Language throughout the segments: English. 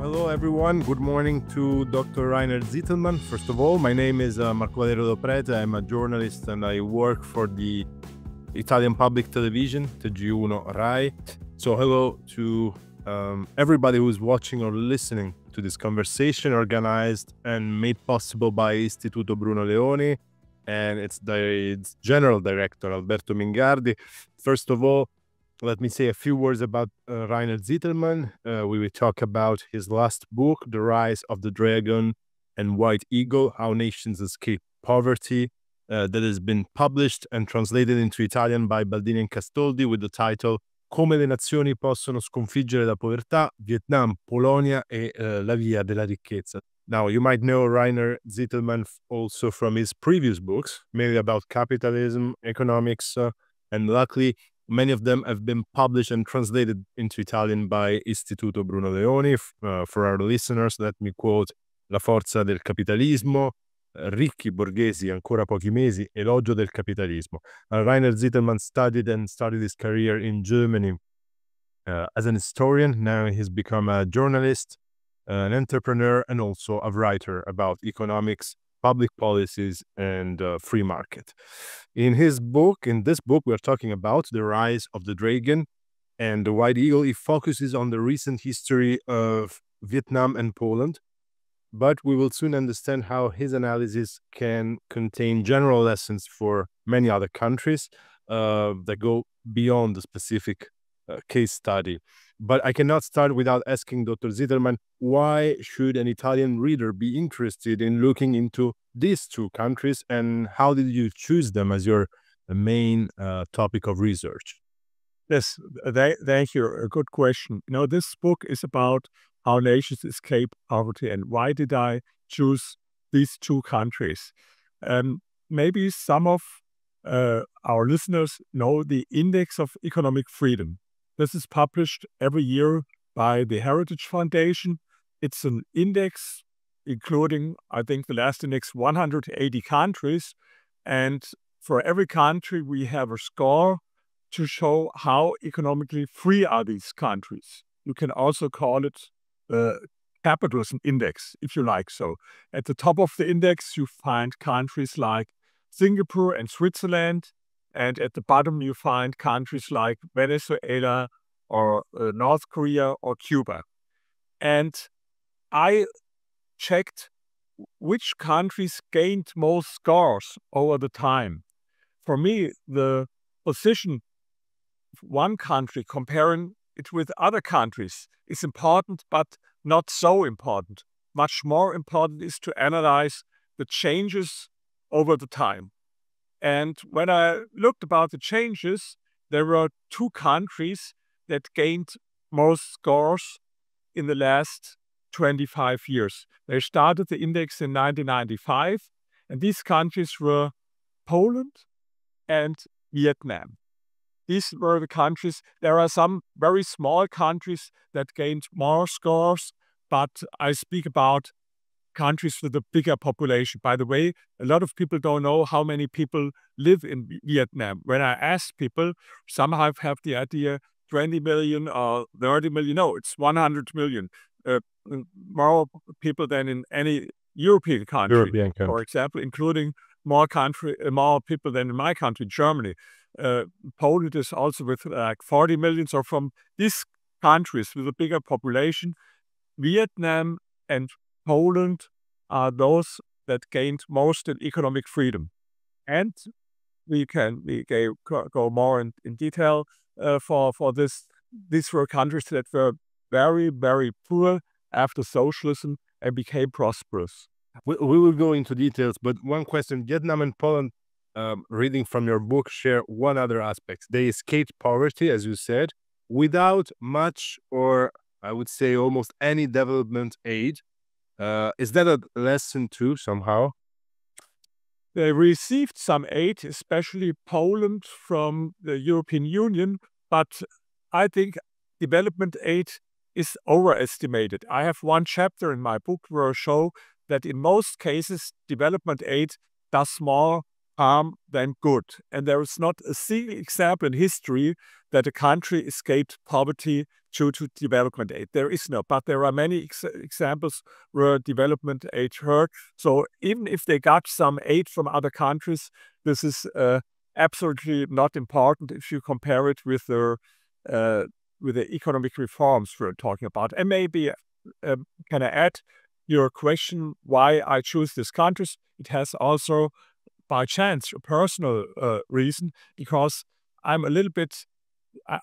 Hello, everyone. Good morning to Dr. Rainer Zitelmann. First of all, my name is Marco Valerio Doprete. I'm a journalist and I work for the Italian public television, TG1 Rai. So hello to everybody who's watching or listening to this conversation, organized and made possible by Istituto Bruno Leoni and its general director, Alberto Mingardi. First of all, let me say a few words about Rainer Zitelmann. We will talk about his last book, The Rise of the Dragon and White Eagle, How Nations Escape Poverty, that has been published and translated into Italian by Baldini+Castoldi with the title Come le nazioni possono sconfiggere la povertà, Vietnam, Polonia e la via della ricchezza. Now, you might know Rainer Zitelmann also from his previous books, mainly about capitalism, economics, and luckily, many of them have been published and translated into Italian by Istituto Bruno Leoni. For our listeners, let me quote La forza del capitalismo, Ricchi borghesi, ancora pochi mesi, Elogio del capitalismo. Rainer Zitelmann studied and started his career in Germany as an historian. Now he's become a journalist, an entrepreneur, and also a writer about economics, public policies, and free market. In this book, we're talking about The Rise of the Dragon and the White Eagle. He focuses on the recent history of Vietnam and Poland, but we will soon understand how his analysis can contain general lessons for many other countries that go beyond the specific case study. But I cannot start without asking Dr. Zitelmann, why should an Italian reader be interested in looking into these two countries, and how did you choose them as your main topic of research? Yes, thank you. A good question. This book is about how nations escape poverty, and why did I choose these two countries? Maybe some of our listeners know the Index of Economic Freedom. This is published every year by the Heritage Foundation. It's an index including, I think the last index, 180 countries. And for every country, we have a score to show how economically free are these countries. You can also call it the capitalism index, if you like so. At the top of the index, you find countries like Singapore and Switzerland. And at the bottom, you find countries like Venezuela or North Korea or Cuba. And I checked which countries gained most scores over the time. For me, the position of one country comparing it with other countries is important, but not so important. Much more important is to analyze the changes over the time. And when I looked about the changes, there were two countries that gained most scores in the last 25 years. They started the index in 1995, and these countries were Poland and Vietnam. These were the countries. There are some very small countries that gained more scores, but I speak about countries with a bigger population. By the way, a lot of people don't know how many people live in Vietnam. When I ask people, some have the idea 20 million or 30 million. No, it's 100 million. More people than in any European country. For example, including more people than in my country, Germany. Poland is also with like 40 million. So from these countries with a bigger population, Vietnam and Poland are those that gained most in economic freedom. And we go more in detail for this. These were countries that were very, very poor after socialism and became prosperous. We will go into details, but one question: Vietnam and Poland, reading from your book, share one other aspect. They escaped poverty, as you said, without much, or I would say almost any development aid. Is that a lesson too, somehow? They received some aid, especially Poland, from the European Union, but I think development aid is overestimated. I have one chapter in my book where I show that in most cases, development aid does more harm than good. And there is not a single example in history that a country escaped poverty due to development aid. There is no, but there are many examples where development aid hurt. So even if they got some aid from other countries, this is absolutely not important if you compare it with the economic reforms we're talking about. And maybe can I add your question why I choose these countries? It has also, by chance, a personal reason, because I'm a little bit,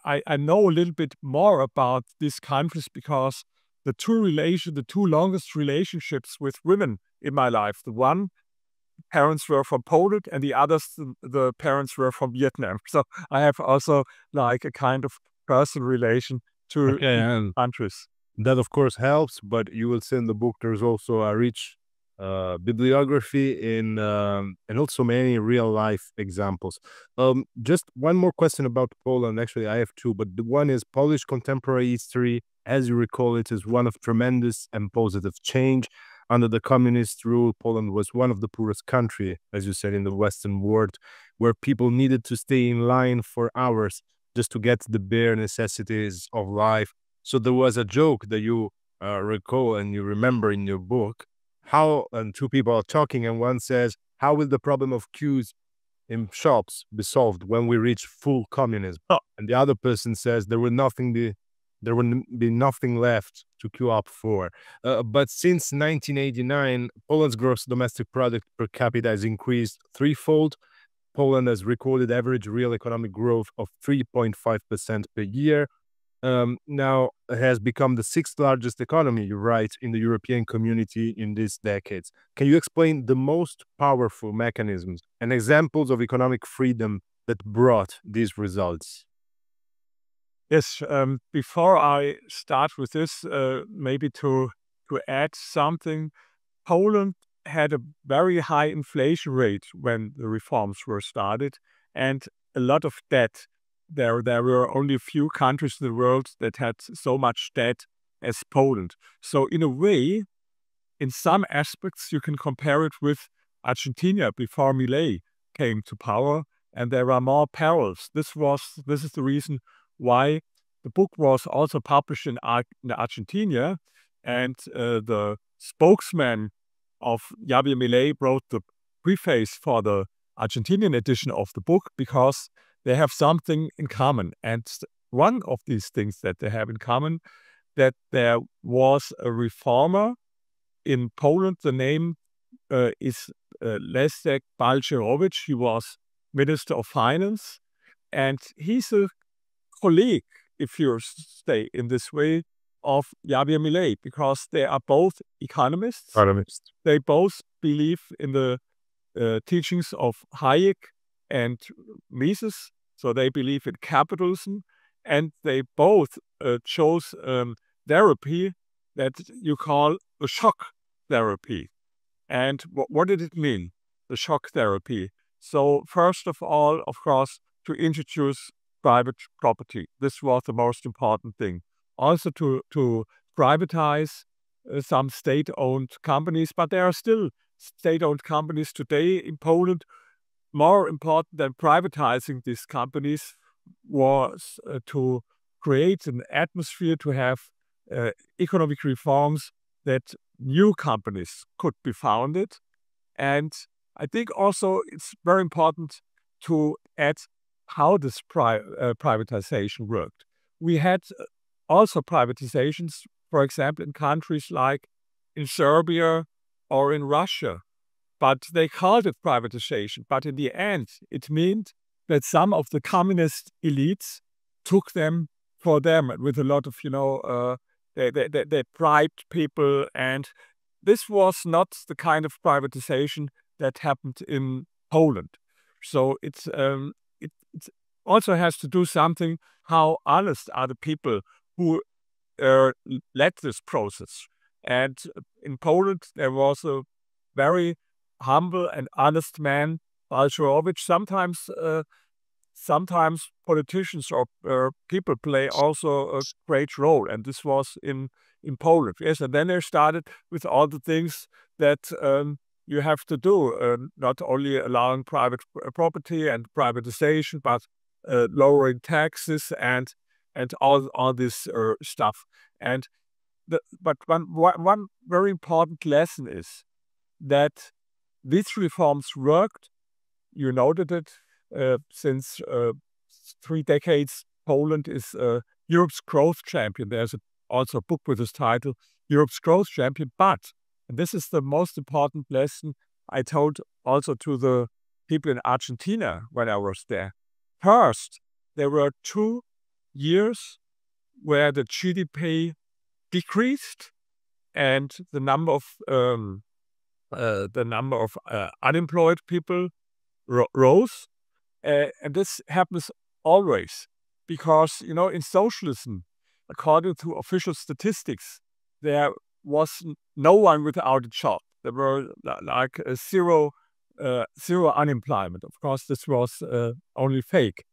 I know a little bit more about these countries because the two longest relationships with women in my life, the one parents were from Poland and the others, the parents were from Vietnam. So I have also like a kind of personal relation to Okay, and countries. that of course helps, but you will see in the book there's also a rich bibliography and also many real life examples. Just one more question about Poland. Actually, I have two, but the one is Polish contemporary history, as you recall it, is one of tremendous and positive change. Under the communist rule, Poland was one of the poorest country, as you said, in the Western world, where people needed to stay in line for hours just to get the bare necessities of life. So there was a joke that you recall and you remember in your book, how, and two people are talking and one says, how will the problem of queues in shops be solved when we reach full communism? Oh. And the other person says there will be nothing left to queue up for. But since 1989, Poland's gross domestic product per capita has increased threefold. Poland has recorded average real economic growth of 3.5% per year. Now it has become the sixth largest economy, you write, in the European community in these decades. Can you explain the most powerful mechanisms and examples of economic freedom that brought these results? Yes, before I start with this, maybe to add something, Poland had a very high inflation rate when the reforms were started and a lot of debt. There were only a few countries in the world that had so much debt as Poland. So in a way, in some aspects, you can compare it with Argentina before Milei came to power, and there are more parallels. This is the reason why the book was also published in Argentina, and the spokesman of Javier Milei wrote the preface for the Argentinian edition of the book because they have something in common. And one of these things that they have in common, that there was a reformer in Poland. The name is Leszek Balcerowicz. He was Minister of Finance, and he's a colleague, if you stay in this way, of Javier Milei, because they are both economists. They both believe in the teachings of Hayek and Mises, so they believe in capitalism, and they both chose therapy that you call a shock therapy. And what did it mean, the shock therapy? So first of all, of course, to introduce private property. This was the most important thing. Also to privatize some state-owned companies, but there are still state-owned companies today in Poland. More important than privatizing these companies was to create an atmosphere to have economic reforms that new companies could be founded. And I think also it's very important to add how this privatization worked. We had also privatizations, for example, in countries like in Serbia or in Russia, but they called it privatization. But in the end, it meant that some of the communist elites took them for them with a lot of, they bribed people. And this was not the kind of privatization that happened in Poland. So it also has to do something how honest are the people who led this process. And in Poland, there was a very humble and honest man, Balcerowicz. Sometimes politicians or people play also a great role, and this was in Poland. Yes, and then they started with all the things that you have to do, not only allowing private property and privatization, but lowering taxes and all this stuff. And but one very important lesson is that these reforms worked. You noted it since 3 decades. Poland is Europe's growth champion. There's also a book with this title, Europe's Growth Champion. But, and this is the most important lesson I told also to the people in Argentina when I was there. First, there were 2 years where the GDP decreased and the number of unemployed people rose. And this happens always because, in socialism, according to official statistics, there was no one without a job. There were like zero unemployment. Of course, this was only fake.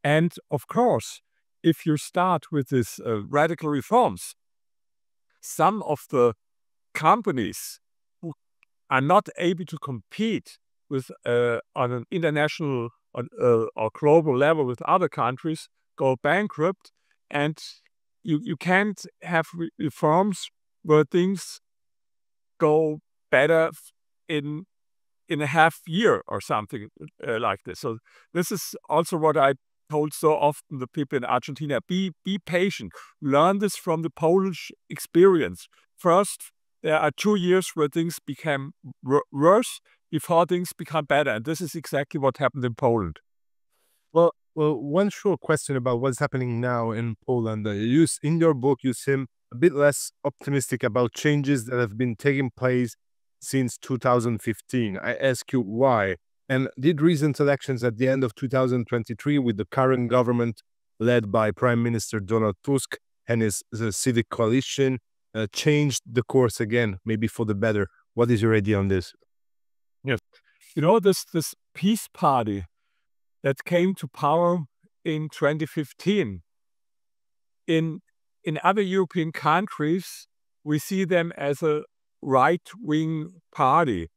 And of course, if you start with these radical reforms, some of the companies who are not able to compete with on an international or global level with other countries go bankrupt, and you can't have reforms where things go better in a half year or something like this. So this is also what I told so often the people in Argentina: be patient, learn this from the Polish experience. First, there are 2 years where things became worse before things become better, and this is exactly what happened in Poland. Well, one short question about what's happening now in Poland. In your book, you seem a bit less optimistic about changes that have been taking place since 2015. I ask you why. And did recent elections at the end of 2023 with the current government led by Prime Minister Donald Tusk and his civic coalition changed the course again, maybe for the better? What is your idea on this? Yes. This peace party that came to power in 2015, in other European countries, we see them as a right-wing party.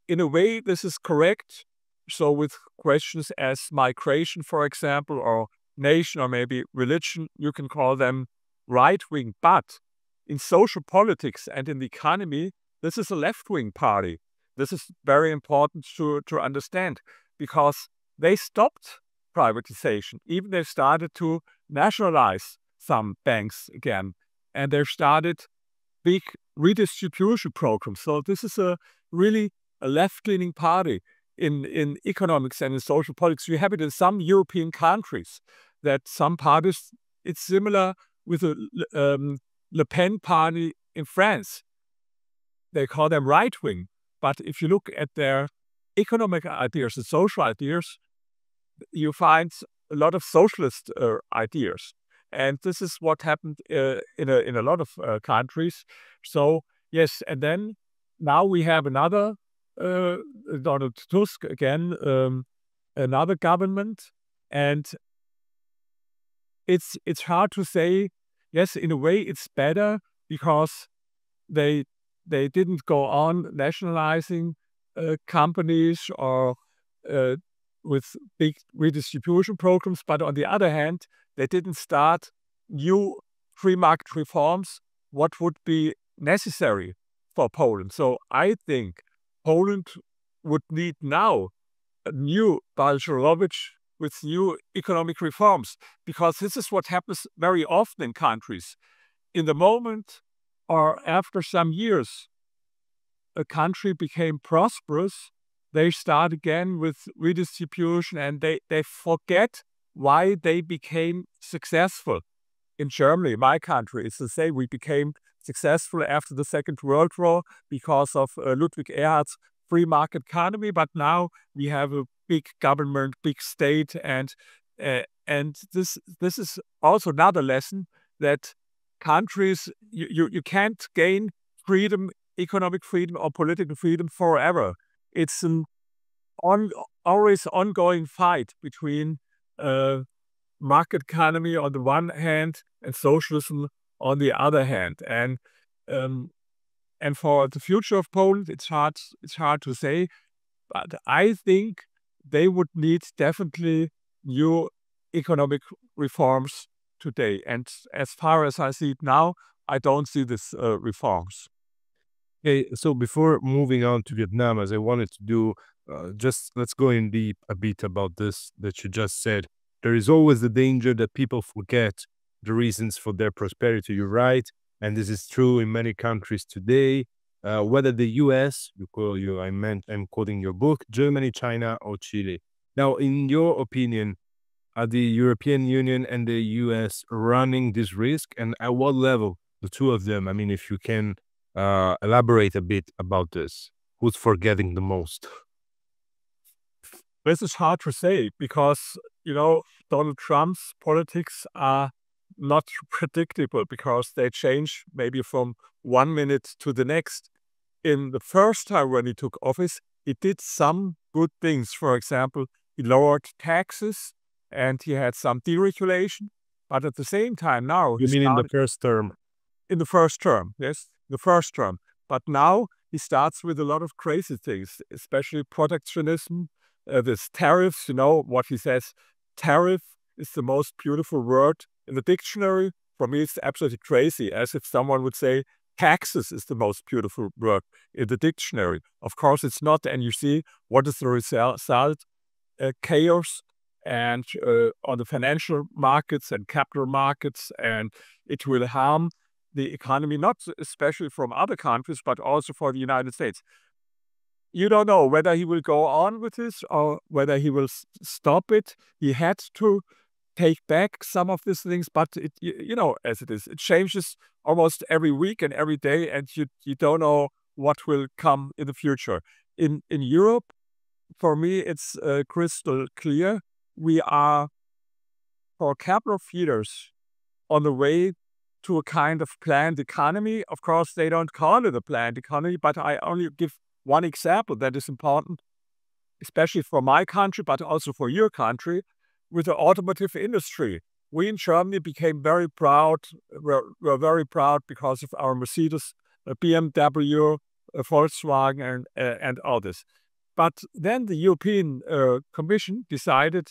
In a way, this is correct. So with questions as migration, for example, or nation, or maybe religion, you can call them right-wing. But in social politics and in the economy, this is a left-wing party. This is very important to understand, because they stopped privatization. Even they started to nationalize some banks again, and they started big redistribution programs. So this is really a left-leaning party in economics and in social politics. We have it in some European countries, that some parties, it's similar with the Le Pen party in France. They call them right-wing. But if you look at their economic ideas and social ideas, you find a lot of socialist ideas. And this is what happened in a lot of countries. So, yes, and then now we have another Donald Tusk again, another government. And it's hard to say, yes, in a way it's better, because they didn't go on nationalizing companies or with big redistribution programs. But on the other hand, they didn't start new free market reforms, what would be necessary for Poland. So I think Poland would need now a new Balcerowicz with new economic reforms, because this is what happens very often in countries. In the moment, or after some years, a country became prosperous, they start again with redistribution, and they forget why they became successful. In Germany, my country, it's the same. We became successful after the Second World War because of Ludwig Erhard's free market economy, but now we have a big government, big state, and this is also another lesson, that countries, you can't gain freedom, economic freedom or political freedom forever. It's an always ongoing fight between market economy on the one hand and socialism on the other hand. And And for the future of Poland, it's hard to say. But I think they would need definitely new economic reforms today. And as far as I see it now, I don't see these reforms. Okay, so before moving on to Vietnam, as I wanted to do, just let's go in deep a bit about this that you just said. There is always the danger that people forget the reasons for their prosperity. You're right, and this is true in many countries today. Whether the U.S., I'm quoting your book, Germany, China, or Chile. Now, in your opinion, are the European Union and the U.S. running this risk, and at what level? The two of them. I mean, if you can elaborate a bit about this. Who's forgetting the most? This is hard to say because, Donald Trump's politics are not predictable because they change maybe from 1 minute to the next. In the first time when he took office, he did some good things. For example, he lowered taxes and he had some deregulation. But at the same time now... You mean in the first term? In the first term, yes, the first term. But now he starts with a lot of crazy things, especially protectionism, this tariffs, what he says, tariff is the most beautiful word in the dictionary. For me, it's absolutely crazy, as if someone would say taxes is the most beautiful word in the dictionary. Of course, it's not. And you see what is the result? Chaos and on the financial markets and capital markets, and it will harm the economy, not especially from other countries, but also for the United States. You don't know whether he will go on with this or whether he will stop it. He had to take back some of these things, but as it is, it changes almost every week and every day, and you don't know what will come in the future. In Europe, for me, it's crystal clear. We are, for a couple of years, on the way to a kind of planned economy. Of course, they don't call it a planned economy, but I only give one example that is important, especially for my country, but also for your country, with the automotive industry. We in Germany became very proud. We're very proud because of our Mercedes, BMW, Volkswagen, and others. But then the European Commission decided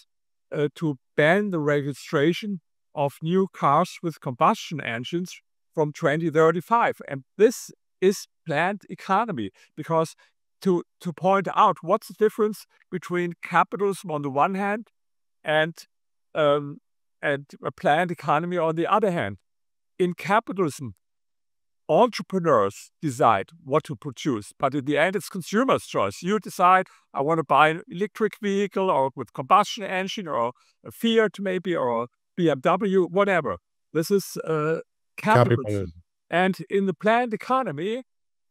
to ban the registration of new cars with combustion engines from 2035. And this is planned economy, because to point out what's the difference between capitalism on the one hand and a planned economy on the other hand. In capitalism, entrepreneurs decide what to produce, but in the end, it's consumers' choice. You decide, I want to buy an electric vehicle or with combustion engine or a Fiat maybe or a BMW, whatever. This is capitalism. And in the planned economy,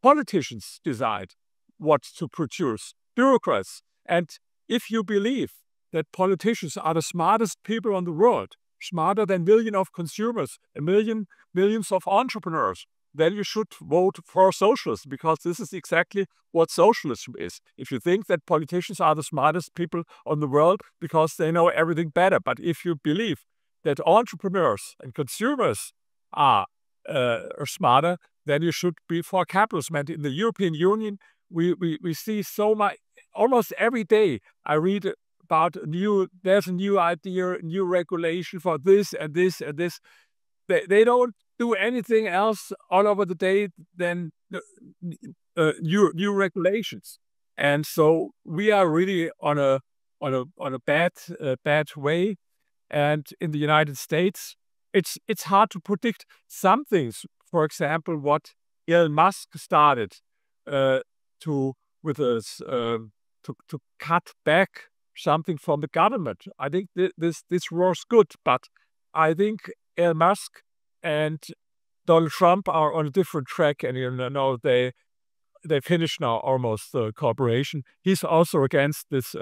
politicians decide what to produce, bureaucrats. And if you believe that politicians are the smartest people on the world, smarter than millions of consumers, millions of entrepreneurs, then you should vote for socialism, because this is exactly what socialism is. If you think that politicians are the smartest people on the world because they know everything better, but if you believe that entrepreneurs and consumers are smarter, then you should be for capitalism. And in the European Union, we see so much, almost every day I read about there's a new idea, new regulation for this and this and this. They don't do anything else all over the day than new regulations. And so we are really on a bad way. And in the United States, it's hard to predict some things. For example, what Elon Musk started to cut back something from the government. I think this was good, but I think Elon Musk and Donald Trump are on a different track, and they finished now almost the cooperation. He's also against this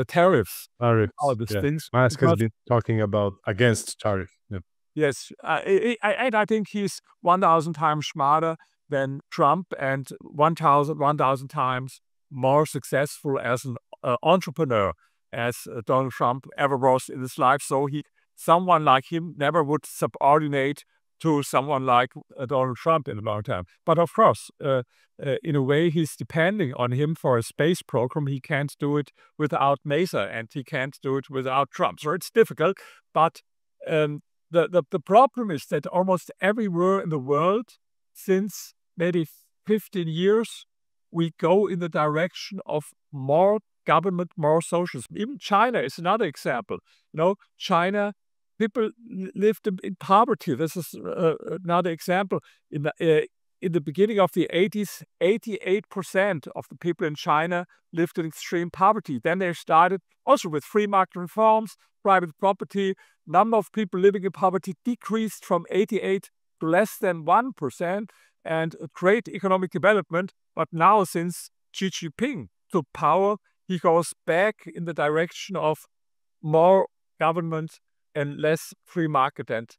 tariffs. All these things. Musk has been talking about against tariff. Yeah. Yes, and I think he's 1,000 times smarter than Trump and 1,000 times more successful as an entrepreneur as Donald Trump ever was in his life. So someone like him never would subordinate to someone like Donald Trump in a long time. But of course, in a way, he's depending on him for a space program. He can't do it without Mesa, and he can't do it without Trump. So it's difficult. But the problem is that almost everywhere in the world, since maybe 15 years, we go in the direction of more government, more socialism. Even China is another example. China, people lived in poverty. This is another example. In the beginning of the 80s, 88% of the people in China lived in extreme poverty. Then they started also with free market reforms, private property. Number of people living in poverty decreased from 88 to less than 1%, and a great economic development. But now, since Xi Jinping took power, he goes back in the direction of more government and less free market. And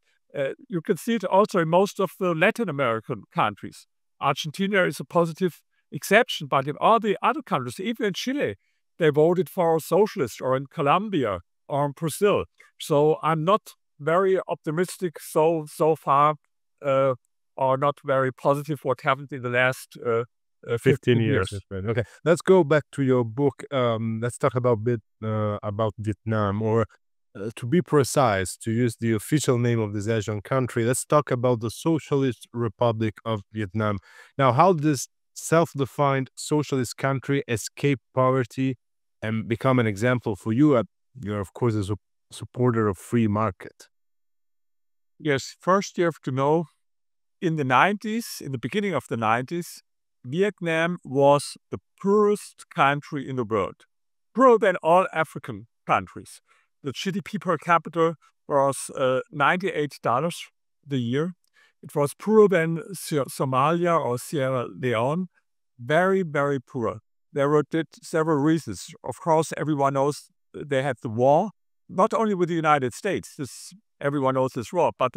you can see it also in most of the Latin American countries. Argentina is a positive exception, but in all the other countries, even in Chile, they voted for a socialist, or in Colombia, or in Brazil. So I'm not very optimistic so far, or not very positive what happened in the last 15 years. Okay, let's go back to your book. Let's talk about about Vietnam, or to be precise, to use the official name of this Asian country, let's talk about the Socialist Republic of Vietnam. Now, how does self-defined socialist country escape poverty and become an example for you? You're, of course, a supporter of free market. Yes, first you have to know, in the beginning of the 90s, Vietnam was the poorest country in the world, poorer than all African countries. The GDP per capita was $98 the year. It was poorer than Somalia or Sierra Leone. Very, very poor. There were several reasons. Of course, everyone knows they had the war, not only with the United States. Everyone knows this war, but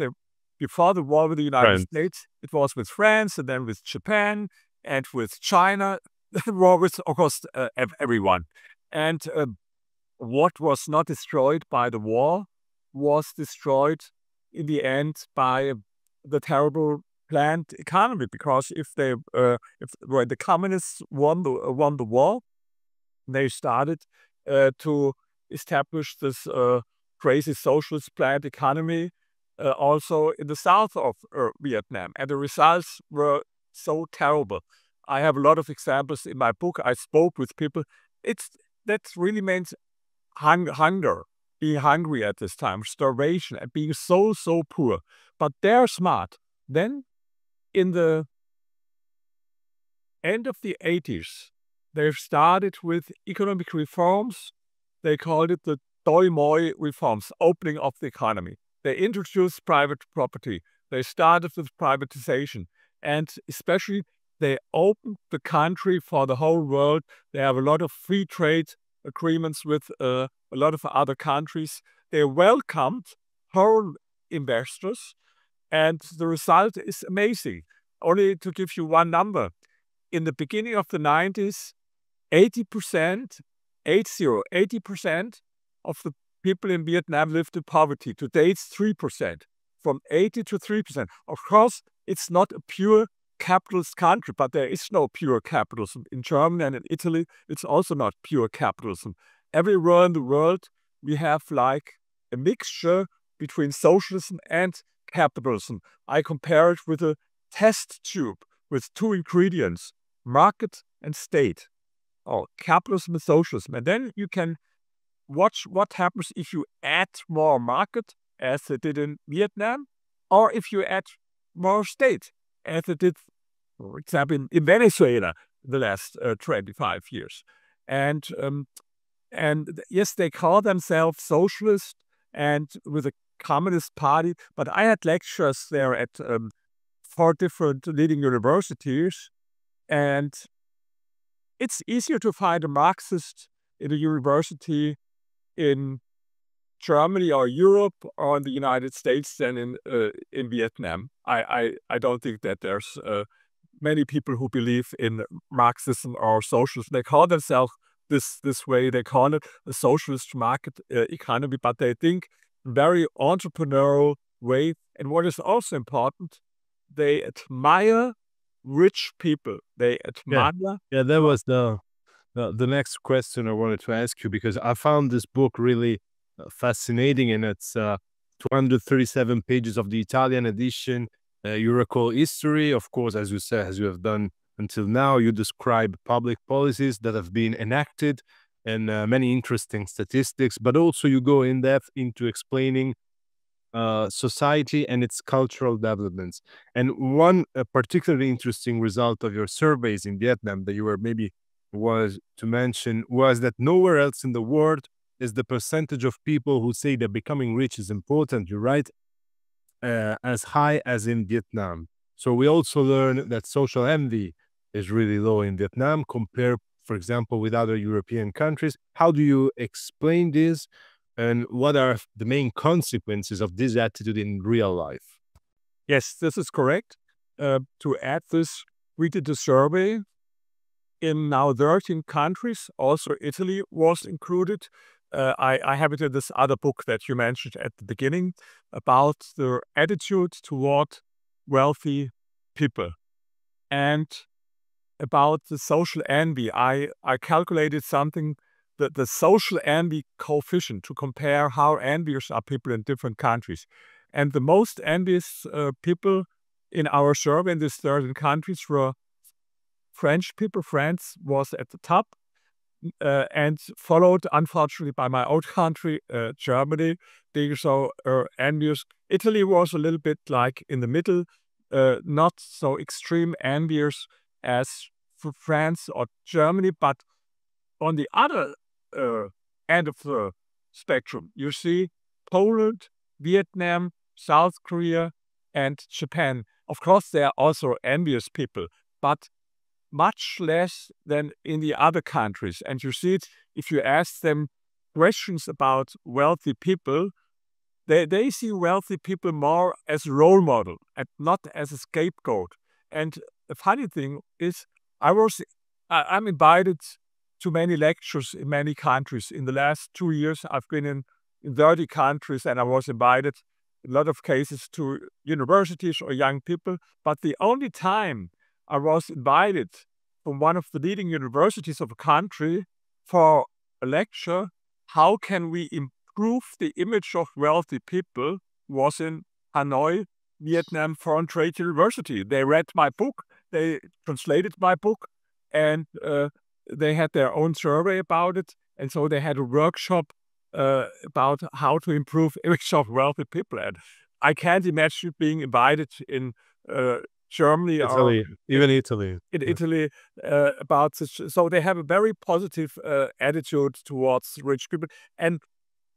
before the war with the United States, it was with France, and then with Japan, and with China. The war with, of course, everyone. And what was not destroyed by the war was destroyed in the end by the terrible planned economy. Because if the communists won the war, they started to establish this crazy socialist planned economy also in the south of Vietnam, and the results were so terrible. I have a lot of examples in my book. I spoke with people. That really meant hunger, being hungry at this time, starvation, and being so poor. But they're smart. Then, in the end of the 80s, they've started with economic reforms. They called it the Doi Moi reforms, opening of the economy. They introduced private property. They started with privatization. And especially, they opened the country for the whole world. They have a lot of free trade agreements with a lot of other countries. They welcomed foreign investors, and the result is amazing. Only to give you one number, in the beginning of the 90s, 80% of the people in Vietnam lived in poverty. Today it's 3%, from 80 to 3%. Of course, it's not a pure capitalist country, but there is no pure capitalism. In Germany and in Italy, it's also not pure capitalism. Everywhere in the world, we have like a mixture between socialism and capitalism. I compare it with a test tube with two ingredients, market and state, or capitalism and socialism. And then you can watch what happens if you add more market, as they did in Vietnam, or if you add more state, as they did, for example, in Venezuela in the last 25 years. And yes, they call themselves socialist and with a communist party, but I had lectures there at 4 different leading universities, and it's easier to find a Marxist in a university in Germany or Europe or in the United States than in Vietnam. I don't think that there's many people who believe in Marxism or socialism. They call themselves this way. They call it a socialist market economy, but they think very entrepreneurial way. And what is also important, they admire rich people. They admire. That was the next question I wanted to ask you, because I found this book really fascinating, and it's 237 pages of the Italian edition. You recall history, of course, as you said, as you have done until now. You describe public policies that have been enacted and many interesting statistics, but also you go in depth into explaining society and its cultural developments. And one particularly interesting result of your surveys in Vietnam that you were maybe was to mention was that nowhere else in the world is the percentage of people who say that becoming rich is important, you're right, as high as in Vietnam. So we also learn that social envy is really low in Vietnam compared, for example, with other European countries. How do you explain this? And what are the main consequences of this attitude in real life? Yes, this is correct. To add this, we did a survey in now 13 countries. Also, Italy was included. I have it in this other book that you mentioned at the beginning about the attitude toward wealthy people and about the social envy. I calculated something, the social envy coefficient, to compare how envious are people in different countries. And the most envious people in our survey in these 13 countries were French people. France was at the top, and followed, unfortunately, by my own country, Germany, being so envious. Italy was a little bit like in the middle, not so extreme envious as for France or Germany, but on the other end of the spectrum, you see Poland, Vietnam, South Korea, and Japan. Of course, they are also envious people, but much less than in the other countries. And you see it if you ask them questions about wealthy people. They see wealthy people more as a role model and not as a scapegoat. And the funny thing is, I'm invited to many lectures in many countries. In the last 2 years, I've been in 30 countries, and I was invited in a lot of cases to universities or young people. But the only time I was invited from one of the leading universities of a country for a lecture, how can we improve the image of wealthy people, was in Hanoi, Vietnam Foreign Trade University. They read my book, they translated my book, and they had their own survey about it. And so they had a workshop about how to improve image of wealthy people. And I can't imagine being invited in Germany, Italy, or even Italy. in Italy about this. So they have a very positive attitude towards rich people. And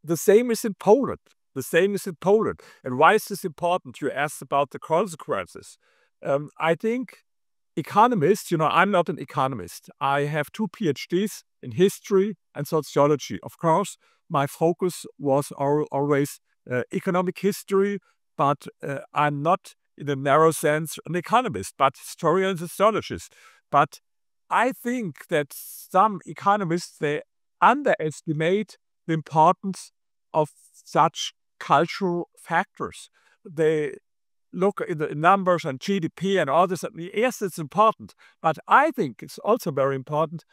the same is in Poland. The same is in Poland. And why is this important? You asked about the consequences. I think economists, I'm not an economist. I have 2 PhDs in history and sociology. Of course, my focus was always economic history, but I'm not, in a narrow sense, an economist, but historian and sociologist. But I think that some economists, they underestimate the importance of such cultural factors. They look at the numbers and GDP and all this. Yes, it's important, but I think it's also very important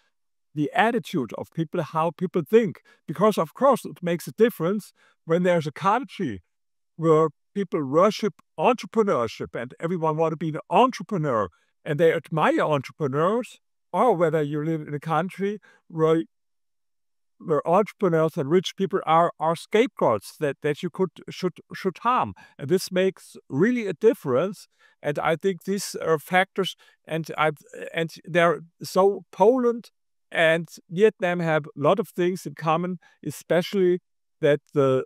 the attitude of people, how people think. Because, of course, it makes a difference when there's a country where people worship entrepreneurship and everyone want to be an entrepreneur and they admire entrepreneurs, or whether you live in a country where entrepreneurs and rich people are scapegoats that you should harm. And this makes really a difference. And I think these are factors, and Poland and Vietnam have a lot of things in common, especially that the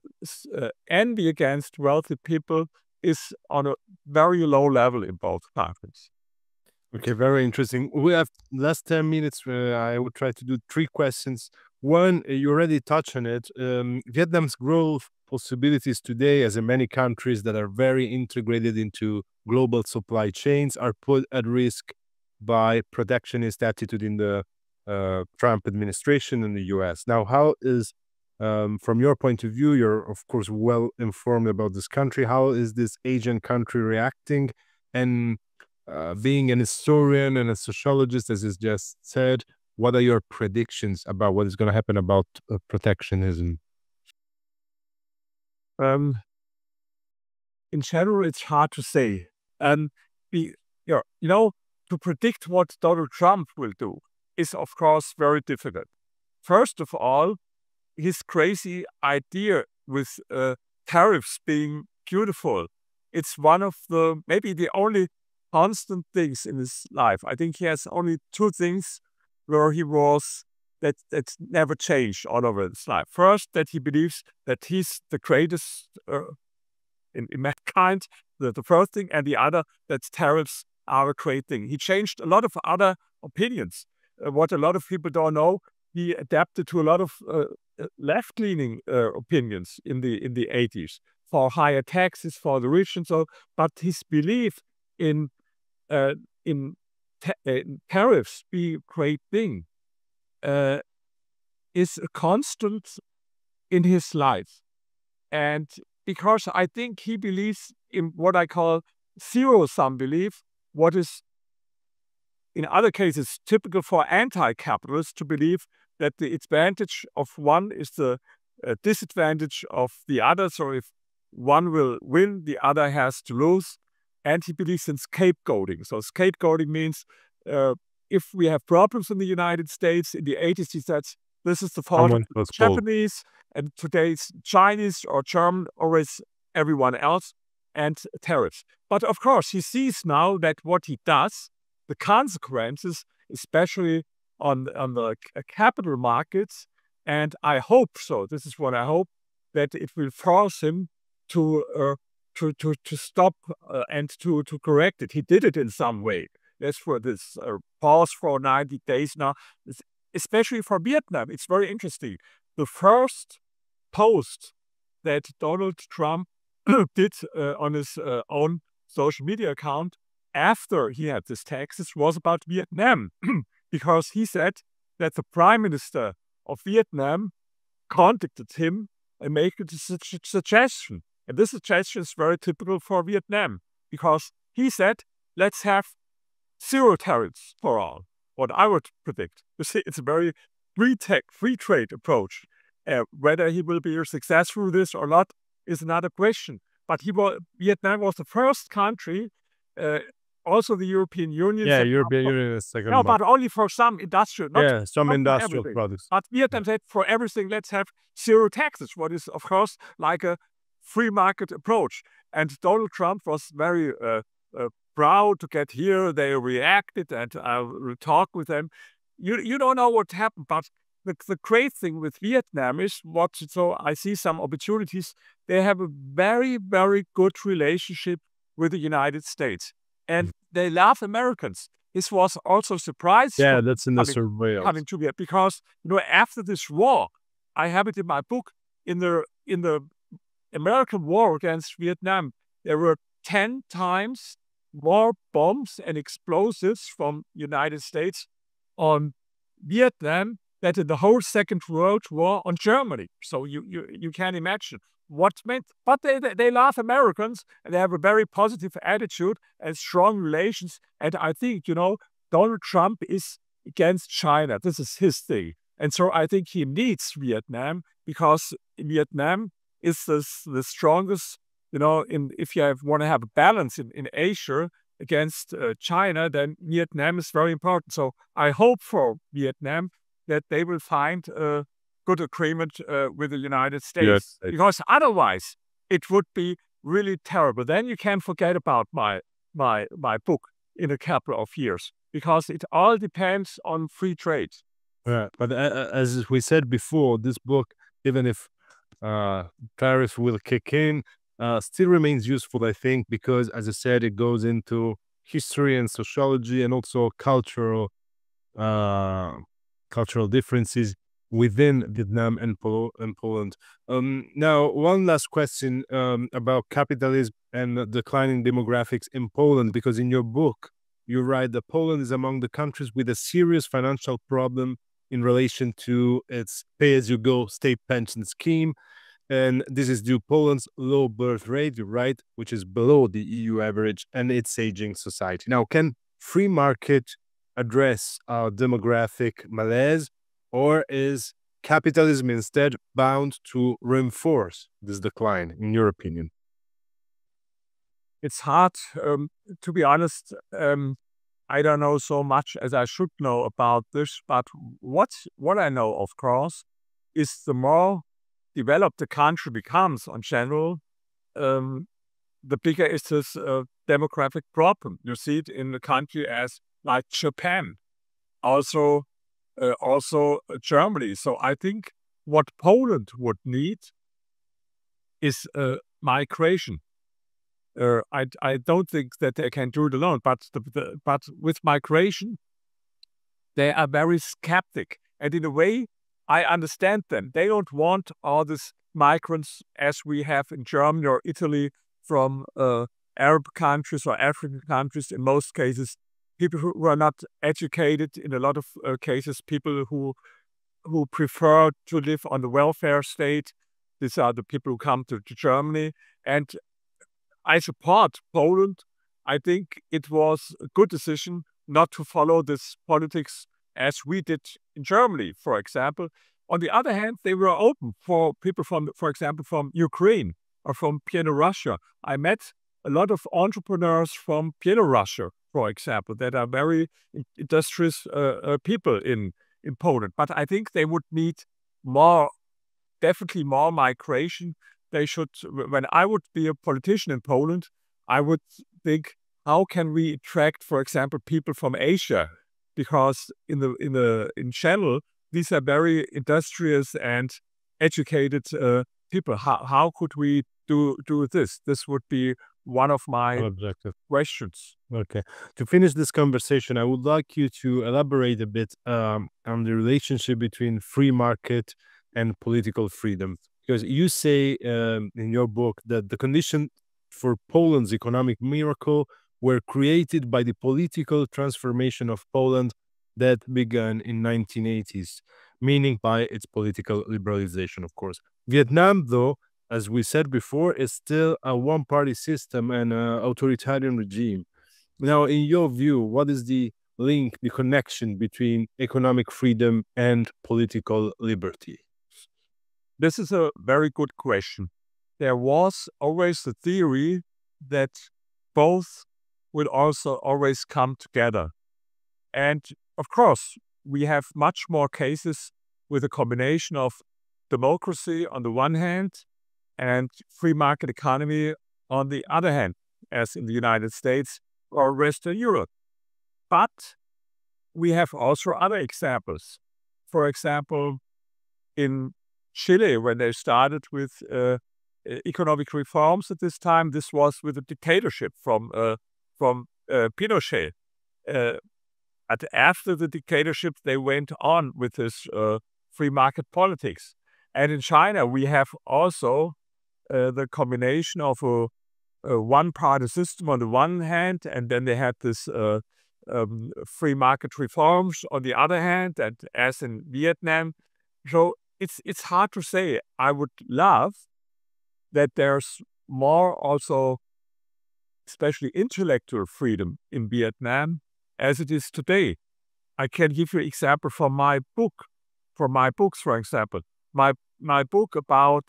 envy against wealthy people is on a very low level in both countries. Okay, very interesting. We have last 10 minutes. I will try to do 3 questions. One, you already touched on it. Vietnam's growth possibilities today, as in many countries that are very integrated into global supply chains, are put at risk by protectionist attitude in the Trump administration in the US. Now, how is From your point of view, you're of course well informed about this country. How is this Asian country reacting? And being an historian and a sociologist, as is just said, what are your predictions about what is going to happen about protectionism? In general, it's hard to say. To predict what Donald Trump will do is, of course, very difficult. First of all, his crazy idea with tariffs being beautiful, it's one of maybe the only constant things in his life. I think he has only two things where he was that never changed all over his life. First, that he believes that he's the greatest in mankind, the first thing, and the other, that tariffs are a great thing. He changed a lot of other opinions. What a lot of people don't know, he adapted to a lot of left-leaning opinions in the 80s for higher taxes for the rich and so. But his belief in tariffs be a great thing is a constant in his life, and because I think he believes in what I call zero-sum belief, what is in other cases typical for anti-capitalists to believe that the advantage of one is the disadvantage of the other. So if one will win, the other has to lose. And he believes in scapegoating. So scapegoating means if we have problems in the United States, in the 80s, he said, this is the fault of the Japanese, and today's Chinese or German, always everyone else, and tariffs. But of course, he sees now that what he does, the consequences, especially on the capital markets, and I hope so, this is what I hope, that it will force him to stop and to correct it. He did it in some way. That's for this pause for 90 days now, especially for Vietnam. It's very interesting. The first post that Donald Trump did on his own social media account after he had these taxes was about Vietnam, because he said that the prime minister of Vietnam contacted him and made a suggestion. And this suggestion is very typical for Vietnam, because he said, let's have zero tariffs for all, what I would predict. You see, it's a very free trade approach. Whether he will be successful with this or not is another question. But Vietnam was the first country, also the European Union. Yeah, European Union is second. No, but only for some industrial. Some industrial products. But Vietnam said for everything, let's have zero taxes, what is, of course, like a free market approach. And Donald Trump was very proud to get here. They reacted, and I will talk with them. You don't know what happened, but the great thing with Vietnam is so I see some opportunities. They have a very, very good relationship with the United States, and they love Americans. This was also surprising. Yeah, that's in the survey. Coming to Vietnam, because after this war, I have it in my book. In the American war against Vietnam, there were 10 times more bombs and explosives from United States on Vietnam than in the whole Second World War on Germany. So you can imagine what meant. But they love Americans, and they have a very positive attitude and strong relations. And I think, Donald Trump is against China. This is his thing. And so I think he needs Vietnam, because Vietnam is the strongest, if you want to have a balance in Asia against China, then Vietnam is very important. So I hope for Vietnam that they will find a good agreement with the United States. Yes. Because otherwise it would be really terrible. Then you can forget about my book in a couple of years, because it all depends on free trade. Yeah, but as we said before, this book, even if tariffs will kick in, still remains useful, I think, because, as I said, it goes into history and sociology, and also cultural differences within Vietnam and Poland. Now, one last question about capitalism and declining demographics in Poland, because in your book, you write that Poland is among the countries with a serious financial problem in relation to its pay-as-you-go state pension scheme. And this is due to Poland's low birth rate, you're right, which is below the EU average, and its aging society. Now, can free market address our demographic malaise, or is capitalism instead bound to reinforce this decline, in your opinion? It's hard, to be honest. I don't know so much as I should know about this, but what I know, of course, is the more developed the country becomes on general, the bigger is this demographic problem. You see it in a country as like Japan, also Germany. So I think what Poland would need is migration. I don't think that they can do it alone, but with migration, they are very skeptic. And in a way, I understand them. They don't want all these migrants as we have in Germany or Italy from Arab countries or African countries. In most cases, people who are not educated. In a lot of cases, people who prefer to live on the welfare state. These are the people who come to Germany. And I support Poland. I think it was a good decision not to follow this politics as we did in Germany, for example. On the other hand, they were open for people from, for example, from Ukraine or from Russia. I met a lot of entrepreneurs from Russia, for example, that are very industrious people in Poland. But I think they would need definitely more migration. They should, when I would be a politician in Poland, I would think, how can we attract, for example, people from Asia? Because in general, these are very industrious and educated people. How could we do this? This would be one of my questions. Okay. To finish this conversation, I would like you to elaborate a bit on the relationship between free market and political freedom. Because you say in your book that the conditions for Poland's economic miracle were created by the political transformation of Poland that began in 1980s, meaning by its political liberalization, of course. Vietnam, though, as we said before, is still a one-party system and an authoritarian regime. Now, in your view, what is the link, the connection between economic freedom and political liberty? This is a very good question. There was always the theory that both will also always come together. And of course, we have much more cases with a combination of democracy on the one hand and free market economy on the other hand, as in the United States or Western Europe. But we have also other examples. For example, in Chile, when they started with economic reforms at this time, this was with a dictatorship from Pinochet. But after the dictatorship, they went on with this free market politics. And in China, we have also the combination of a one-party system on the one hand, and then they had this free market reforms on the other hand, and as in Vietnam. So it's hard to say. I would love that there's more also, especially intellectual freedom in Vietnam as it is today. I can give you an example from my book. For my books, for example, my book about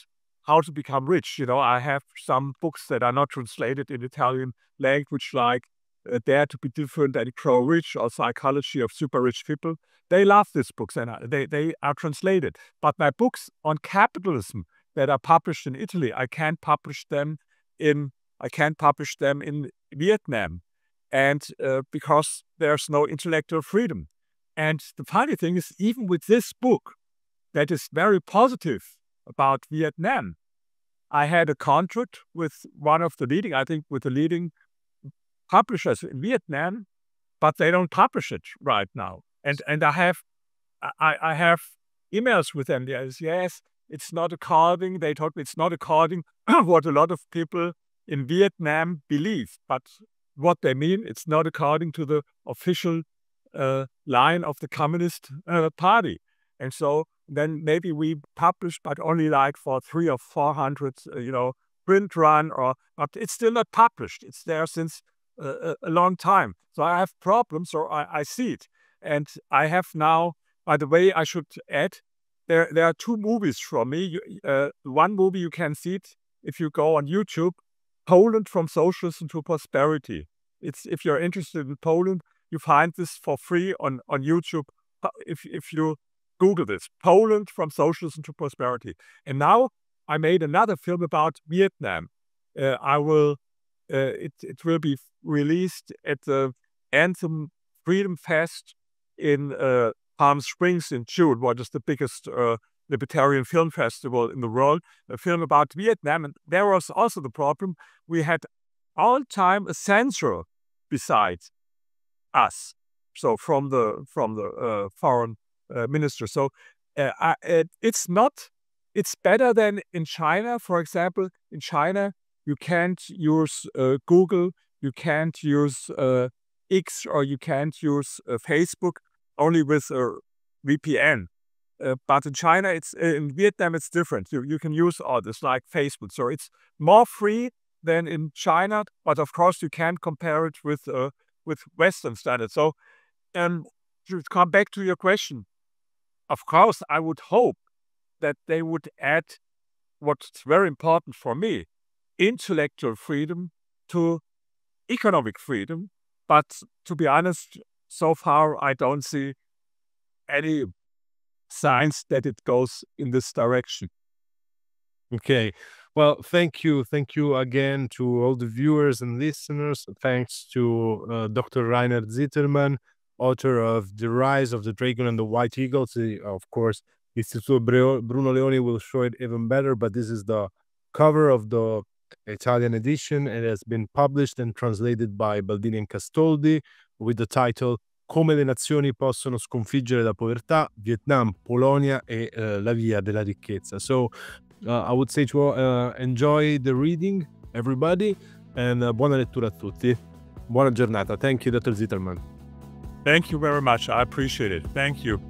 how to become rich. I have some books that are not translated in Italian language, like Dare to be Different and Grow Rich, or Psychology of Super Rich People. They love these books and they are translated. But my books on capitalism that are published in Italy, I can't publish them in Vietnam, and because there's no intellectual freedom. And the funny thing is, even with this book that is very positive about Vietnam, I had a contract with one of the leading publishers in Vietnam, but they don't publish it right now. And I have emails with them. Yes, it's not according. They told me it's not according what a lot of people in Vietnam believe. But what they mean, it's not according to the official line of the Communist Party. And so then maybe we publish, but only like for 300 or 400, print run, but it's still not published. It's there since a long time. So I have problems, or I see it. And I have now, by the way, I should add, there are 2 movies from me. One movie you can see it if you go on YouTube, Poland from Socialism to Prosperity. If you're interested in Poland, you find this for free on YouTube. If you Google this, Poland from Socialism to Prosperity. And now I made another film about Vietnam. It will be released at the Anthem Freedom Fest in Palm Springs in June, what is the biggest libertarian film festival in the world. A film about Vietnam, and there was also the problem. We had all time a censor besides us, so from the foreign minister. So it's better than in China. For example, in China you can't use Google, you can't use X, or you can't use Facebook, only with a VPN. But in China, in Vietnam, it's different. You can use all this like Facebook. So it's more free than in China, but of course you can't compare it with Western standards. So, to come back to your question, of course, I would hope that they would add what's very important for me, intellectual freedom to economic freedom. But to be honest, so far I don't see any signs that it goes in this direction. Okay. Well, thank you. Thank you again to all the viewers and listeners. Thanks to Dr. Rainer Zitelmann, author of The Rise of the Dragon and the White Eagles. Of course, Istituto Bruno Leoni will show it even better, but this is the cover of the Italian edition. It has been published and translated by Baldini+Castoldi with the title Come le nazioni possono sconfiggere la povertà, Vietnam, Polonia e la via della ricchezza. So I would say to enjoy the reading, everybody, and buona lettura a tutti. Buona giornata. Thank you, Dr. Zitelmann. Thank you very much. I appreciate it. Thank you.